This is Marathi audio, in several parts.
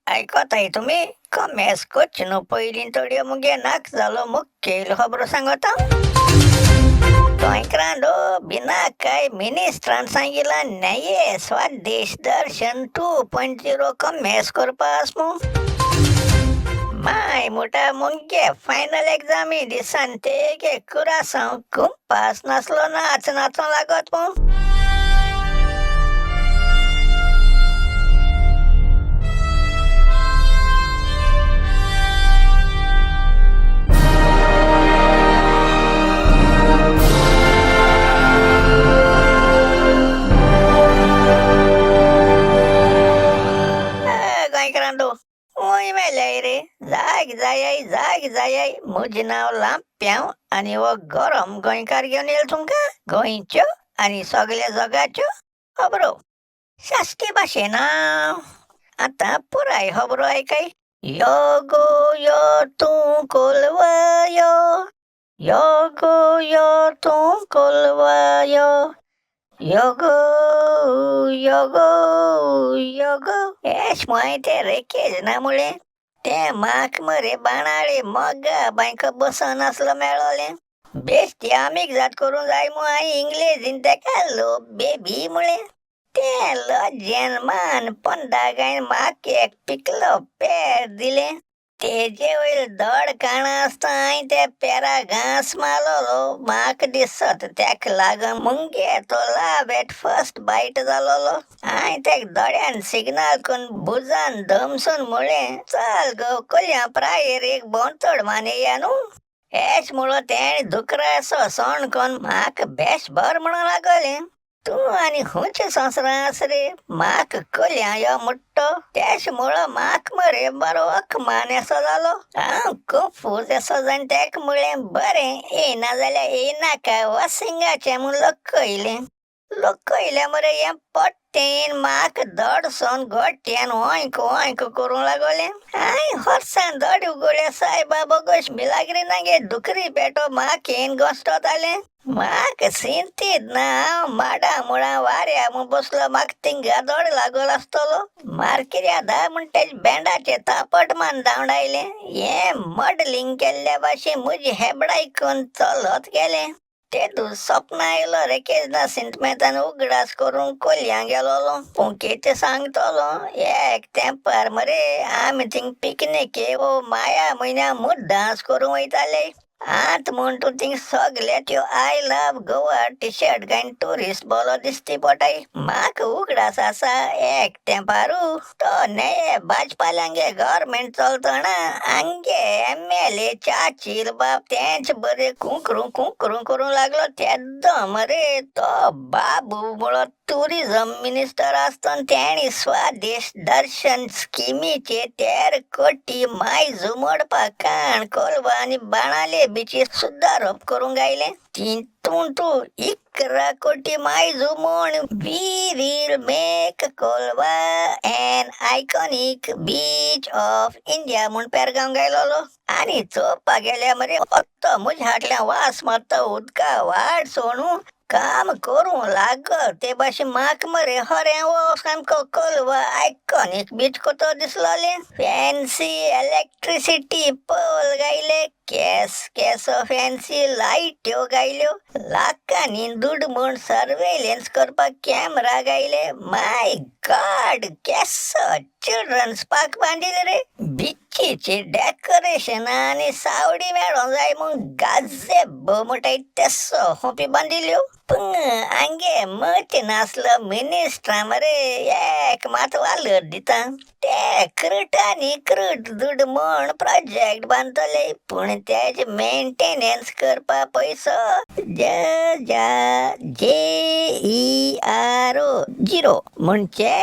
ऐकताय तुम्ही का मेस्कोच नो पहिली तोडी मुगे नाक झालो मुख्य खबर सांगता तोयक्रांडो बिना काय मिनिस्ट्रान सांगिला नाहीये स्वदेश दर्शन 2.0 का मेस करपास मु माय मोठा मुंगे फायनल एक्झाम दिसante के कुरासाव कुंपास नसलो नाच नाचो लागत मु काय करांडो ओय मेले रे जाग जाय मुझे नाव लांप्याव आणि व गरम गोंयकार घेऊन येईल तुमका गोंयच्यो आणि सगळ्या जगाच्यो खबरो शासकीय भाशेन आता पुराय खबरो ऐकाय यो गो यो तू कोलवायो यो गो यो तू कोलवायो योगो योगो योगो एश माहिती रेकेज ना मुळे ते माक मरे बाणाळे मग बायक बसन असलं मेळवले बेस्ट आम्ही जात करून जाय मग आई इंग्लिशीन तेका लो बेबी मुळे ते लो जन्मान पण दागाय माक एक पिकलो पेर दिले तेजे वैल दड काणा असता आई ते पेरा घास मारलो माक दिसत त्याक लागन मुंगे तो लाभ एट फर्स्ट बाईट झालो आई ते दड्यान सिग्नल कोण बुजान धमसून मुळे चल गो कोल्या प्रायर एक बोंतड माने यानू एच मुळो तेण दुकरा सो सोण कोण माक बेश भर म्हणू लागले तू आणि हुंचे संसरास रे माक कोल्या यो मुट्टो त्याच मुळे माक मरे बरो अख मानेसो जालो हांव कन्फ्यूज असो जावन तेक मुळे बरे येना जाल्यार येना काय वसिंगाचे म्हूण लोक कयले मरे हें पट्टेन माक दडसून गोट्यान ओंक ओंक करूंक लागले हाय हॉर्सान दड उगोले सायबा बोगोश मिलाग्री नागे दुकरी पेटो माक येन गोश्टोत आले माक सिंतीत ना हांव माडा मुळा वाऱ्या म्हूण बसलो माक तिंगा दड लागल आसतलो मारकिऱ्या धा म्हणटेच बँडाचे तापट मान धांवडायले हे मॉडलिंग केल्ल्या भाशेन म्हजी हेबडायकून चलत गेले तेतू स्वप्न आयलो रेकेज ना सिंट मेतान उगडास करून कोलयां गेलोलो पूण कितें सांगतलो एक तेंपार मरे आमी थिंग पिकनिके ओ माया म्हयन्या मुद्दास करूंक वयताले आत म्हूण तूं थिंग सगळे त्यो I love Goa T shirt घायन टुरिस्ट बोलो दिसती पटाय म्हाका उगडास आसा एक तेंपारू तो नये भाजपाल्यांगे गव्हर्मेंट चलतना आंगे MLA चाचील बाप तेंच बरे कुंकरू करूंक लागलो तेद्दो मरे तो बाबू मुळो टुरिझम मिनिस्टर आसतना तेणी स्वदेश दर्शन स्किमीचे 13 कोटी माय झुमोडपा काण कोलवा आनी बाणाले बीची सुदारप करूंक गायले तितून तूं 11 कोटी माय झुमोण we will make Colva an iconic beach of India म्हूण पेरगांव गायलोलो आनी चोवपाक गेल्यार मरे फक्त म्हज्या हाटल्या वास मारता उदका वाड सोणू काम करूं लागल ते भाशेन म्हाका मरे हरे वो सामको कोलवा आयकॉनिक बीच कोतो दिसलोले फॅन्सी इलेक्ट्रिसिटी पोल गायले केस फॅन्सी लायट्यो गायल्यो लाखांनी दूड म्हूण सर्वेलन्स करपाक कॅमेरा गायले माय गॉड केस चिल्ड्रन्स पार्क बांदिले रे बिचीचे डेकोरेशन आनी सावडी मेळोंक जाय म्हूण गाजे मोठाय तेसो होपी बांदिल्यो पूण आंगे मत नासलो मिनिस्ट्रा मरे एक मात वालर दिता ते क्रूटांनी क्रूट दूड म्हूण प्रोजेक्ट बांदतले पूण तेजे मेंटेनन्स करपा पयसो JERO 0 म्हणचे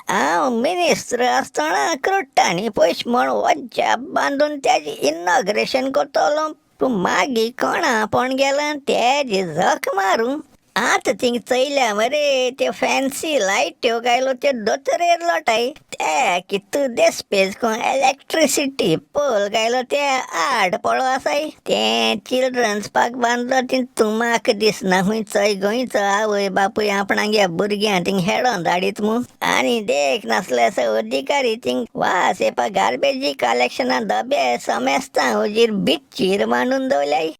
हांव मिनिस्टर आसतना क्रोट्टांनी पयशे म्हण वज्जा बांदून तेजे इनॉग्रेशन करतलो तूं मागीर कोणा पण गेला तेजी झक मारूं आत थिंग चयल्या मरे ते फॅन्सी लाईट त्यो गायलो ते दोतरेर लोटाय त्या कितू देस्पेज को इलेक्ट्रिसिटी पोल गायलो ते आड पळो आसाय ते चिल्ड्रन्स पार्क बांदलो ती तुमाक दिसना हुंय चय गोंयचो आवय बापूय आपणागे भुरग्यां थिंग हेडोन धाडीत मू आनी देख नासले अधिकारी थिंग वास येपा गार्बेजी कलेक्शना डबे समेस्ता उजीर बिच्चीर मांडून दवल्याय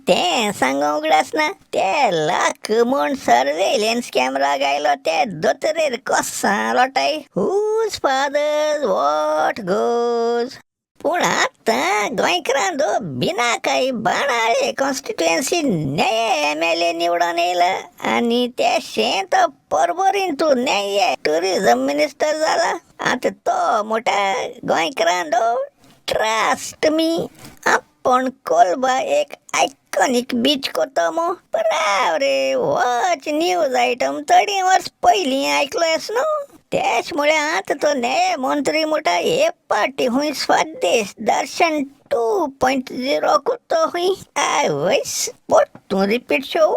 ते सांगो उगडास ना ते लाख म्हूण सर्वेलन्स कॅमेरा गायलो ते दोतरेर कसा लोटाय हुज फादर वॉट गोज पूण आतां गोंयकारांदो बिना काही बाणाळे कॉन्स्टिट्युएन्सी नये एमएलए निवडून येयला आनी ते शेत परबरीन तूं नये टुरिझम मिनिस्टर जाला आतां तो मोठा गोंयकारांदो ट्रस्ट मी पण कोलबा एक आयकॉनिक बीच कोतमो राव रे वॉच न्यूज आयटम 30 वर्स पयलीं आयकलोयस न्हू त्याचमुळे आता तो नये मंत्री मोठा हे पार्टी हुई स्वदेश दर्शन 2.0 कुतो हुई आय वयस पोट तू रिपीट शो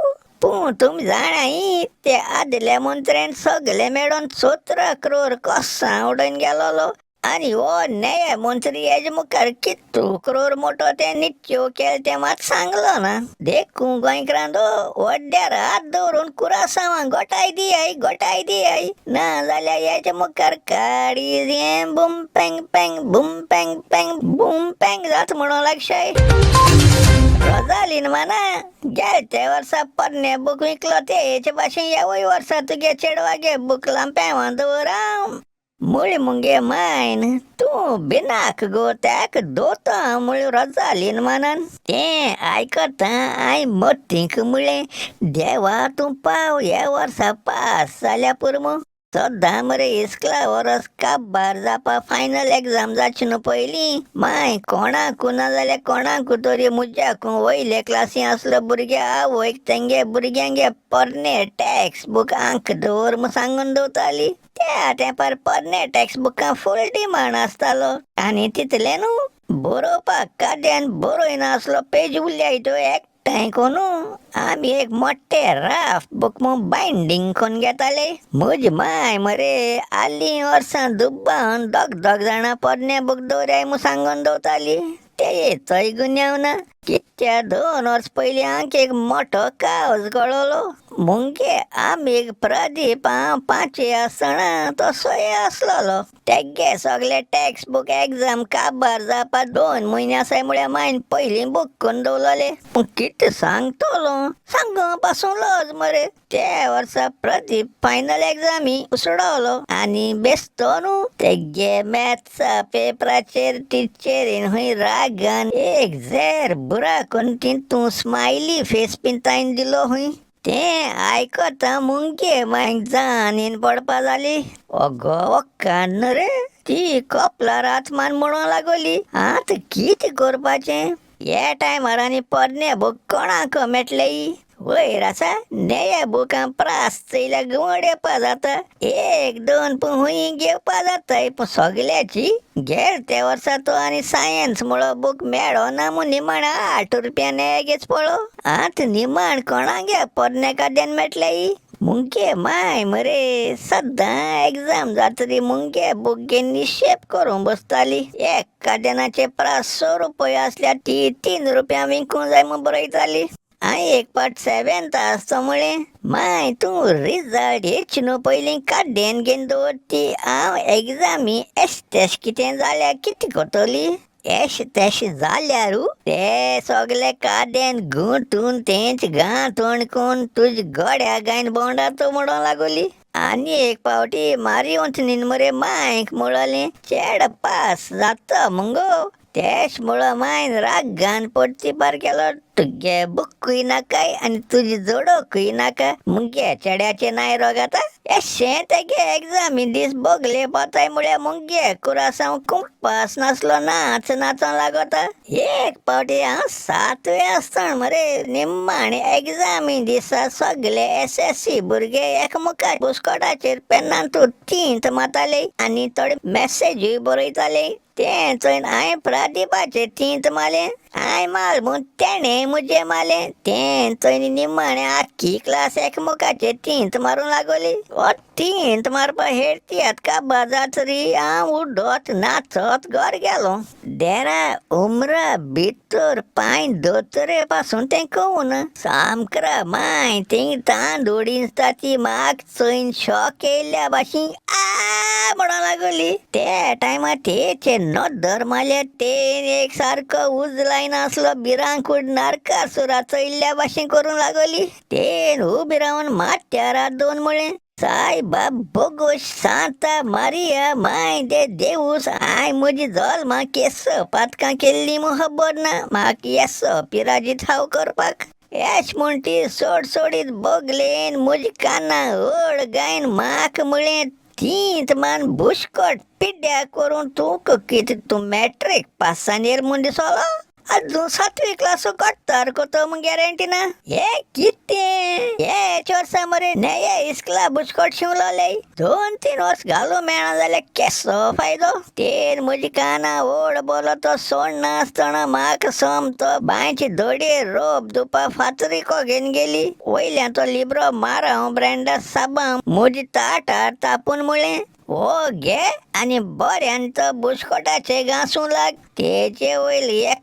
तुम जाणाई ते आदल्या मंत्र्यान सगळे मेळोन 17 करोड कसा उडून गेलोलो आनी हो नये मंत्री हेजे मुखार कितू करोड मोठो ते नित्यो केल ते मात सांगलो ना देखू गोंयकारांदो वड्ड्यार हात दवरून कुरासावां गोटाय दियाय ना जाल्यार हेजे मुखार काडी बुम पेंग पेंग बुम पेंग जात म्हणो लागशाय रोजालीन माना गेलते वर्सा परने बूक विकलो ते हेचे भाशेन ह्यावय वर्सा तुगे चेडवागे बूक लांप्यावां दवराव मुळे मुंगे मायन तू बिनाक गो त्याक दोता मुळे रोजालीन मानन ते आयकता आय मोतीक मुळे देवा तू पाव हे वर्सा पास जाल्या पुरमो सद्दां मरे इस्कला वरस काबार जावपा फायनल एग्जाम जाची न्हू पयलीं माय कोणाकू ना जाल्यार कोणाकू तरी मुज्याकू वयले क्लासी आसलो भुरगे आवयक तेंगे भुरग्यांगे परने टॅक्स बूक आंक दवर म्हूण सांगून दवरताली त्या तेंपार परने टॅक्स बुकां फूल डिमांड आसतालो आनी तितले न्हू बरोवपाक काद्यान बरोय नासलो पेज उरल्याय तो एकठांय कोनू आमी एक मोठे राफ बूक म्हूण बायंडींग कोन्न घेताले म्हजी माय मरे आली वर्सां दुब्बावन दोग जाणां परने बूक दवराय म्हूण सांगून दवरताली ते चोय गुन्यांव ना कित्या 2 वर्स पयलीं आंक एक मोठो कावज गळोलो मुंगे आमी प्रदीप हांव 5 आसतना तसोय आसलोलो तेगे सगळे टॅक्स बूक एग्जाम काबार जावपा 2 म्हयने आसाय म्हळ्यार मायन पयलीं बूक करून दवरलोले पूण कितें सांगतलो सांगो पासून लज मरे ते वर्सा प्रदीप फायनल एग्जामी उसडवलो आनी बेस्तो न्हू तेगे मॅथ्सा पेपराचेर टिचेरीन हुंय रागान एक झेर बुरा करून तितू स्मायली फेस पिंतायन दिलो हुंय ते आयकता मुंगे मांक जाणीन पडपा जाली अगो कान रे ती कपलार आत्मान म्हणूंक लागली आतां कितें करपाचें हे टायमार आनी परने बूक कोणाक मेळटले वयर आसा नया बुकां प्रास चयल्यार घुंवड येवपा जाता 1-2 पूण हुंय घेवपा जाताय पूण सगल्याची गेल ते वर्सा तो आनी सायन्स म्हणलो बूक मेळो ना म्हूण निमाण 8 रुपया नेगेच पळो आतां निमाण कोणागे परने काद्यान मेळटले मुंगे माय मरे सद्दां एग्जाम जातरी मुंगे बूक घेवन निशेप करूं बसताली एक काद्यानाचे प्रास 100 रुपया आसल्यार ती 3 रुपया विकूं जाय म्हूण बरयताली हांव एक पाट 7th आसता मुळे माय तूं रिजल्ट येची न्हू पयलीं काड्यान घेवन दवरती हांव एग्जामी एश कितें जाल्यार कितें करतली एश तेश जाल्यारू ते सगळे काड्यान गुंतून तेंच गांत वणकून तुज गड्या गायन बोंडातो म्हणूंक लागली आनी एक पावटी मारी वचनीन मरे मायक म्हणलें चेड पास जाता मुगो तेश म्हणलो मायन रागान पडती पार केलो तुगे बुकूय नाकाय आनी तुजी जोडोकूय नाका मुगे चेड्याचे नायरो घाता एशें तेगे एग्जामी दीस बोगले पोताय म्हळ्यार मुगे कुरासांव कुंपास नासलो नाच नाचों लागोता एक पावटी हांव 7वे आसतना मरे निम्माणे एग्जामी दिसा सगळे SSC भुरगे एकमुखार बुस्कोटाचेर पेनान तूं तींत माताले आनी थोडे मॅसेजूय बरयताले तें चोयन हांवें प्रदीपाचेर तींत मारलें आय माल तेणे मुजे माले तें तैनी निम्माणे आखी क्लास एकमुखाचे तींत मारूंक लागोली ओ तींत मारपा हेडतियात का बाजाचरी हांव उड्डोत नाचत घर गेलो देरा उमरा भितर पांय दोतोरे पासून तें कळून सामकरा माय तें तांदूड ती म्हाक चैन शॉक येयल्ल्या भाशीन आ म्हणूंक लागोली ते टायमार तेचे नोदर मारले तेन एक सारको उजलायन आसलो भिरांकूड नारकासुरा चैल्ल्या भाशेन करूंक लागोली तेन उबी रावन माथ्यार हात दोन मुळे सायबा बोगोश सांता मारिया माय दे देऊस आय म्हजी जल्मा केस पातकां केल्ली खबर ना म्हाका येसो पिराजीत हाव करपाक एश म्हूण ती सोडीत बोगलेन म्हजी कानां ओड गायन म्हाका म्हळें तींत मान बुशकोट पिड्ड्या करून तूं मॅट्रीक पास जानेर म्हूण दिसलो अजून 7वी क्लास काडटार कोतो म्हूण गॅरंटी ना हे कितें हे वर्सा मरे नया इस्कला बुशकोट शिवलोले 2-3 वर्स घालूं मेळना जाल्यार केसो फायदो तेन म्हजी कानां ओड बोलो तो सोड नासतना म्हाका समतो बांयची धडयेर रोप दुपा फातरी को घेवन गेली वयल्यान तो लिब्रो माराव ब्रँडा साबां म्हजी ताटार तापून म्हळें ओ घे आनी बऱ्यान तो बुशकोटाचे घासूं लाग तेचे वयल एक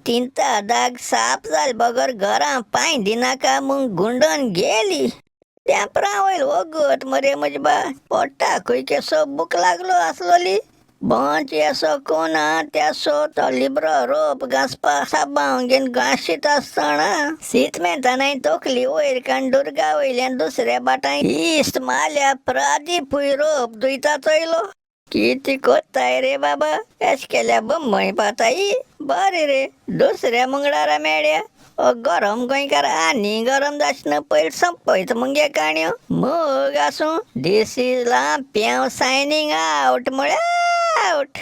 तिंता दाग साप जाल बगर घरां पांय दिनाका म्हूण गुंडोन गेली तेंपरा वयल वगत मरे म्हजी बा पोट्टाकूय केसो बूक लागलो आसलोली बंच येसो कोना तेसो तो लिब्रो रोप घासपा साबां घेवन घाशीत आसतना सीतमेंतानाय तोखली वयर काण दुर्गा वयल्यान दुसऱ्या बाटाय इश्ट माल्या प्रादीपूय रोप धुयता चोयलो कितें कोत्ताय रे बाबा एश केल्या बंबय पाताई बरें रे दुसऱ्या मंगळारा मेळ्या गरम गोंयकार आनी गरम जाचना पयर संपयत मुगे काणयो मग आसूं दीस इज लांप्याव सायनींग आवट म्हळ्यार आवट.